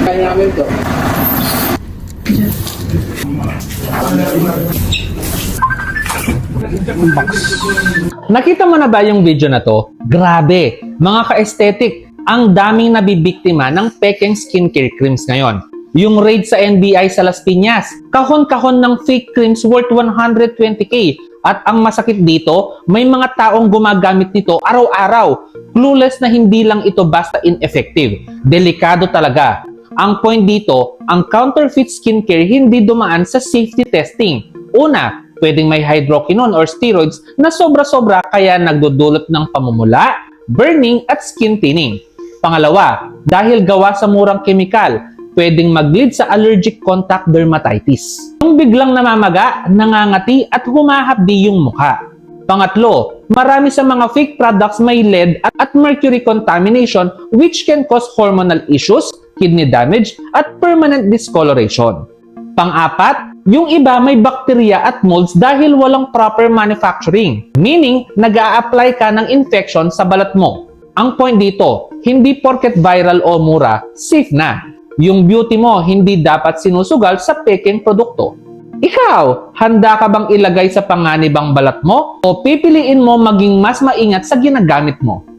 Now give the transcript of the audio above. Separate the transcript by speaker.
Speaker 1: Kaya namin to.
Speaker 2: Nakita mo na ba yung video na to? Grabe, mga ka-aesthetic, ang daming nabibiktima ng pekeng skincare creams ngayon. Yung raid sa NBI sa Las Piñas, kahon-kahon ng fake creams worth 120k. At ang masakit dito, may mga taong gumagamit nito araw-araw. Clueless na hindi lang ito basta ineffective. Delikado talaga. Ang point dito, ang counterfeit skincare hindi dumaan sa safety testing. Una, pwedeng may hydroquinone or steroids na sobra-sobra kaya nagdudulot ng pamumula, burning at skin thinning. Pangalawa, dahil gawa sa murang kemikal, pwedeng mag-lead sa allergic contact dermatitis. Yung biglang namamaga, nangangati at humahapdi yung mukha. Pangatlo, marami sa mga fake products may lead at mercury contamination which can cause hormonal issues, kidney damage at permanent discoloration. Pang-apat, yung iba may bakterya at molds dahil walang proper manufacturing, meaning nag-a-apply ka ng infection sa balat mo. Ang point dito, hindi porket viral o mura, safe na. Yung beauty mo hindi dapat sinusugal sa pekeng produkto. Ikaw, handa ka bang ilagay sa panganib ang balat mo o pipiliin mo maging mas maingat sa ginagamit mo?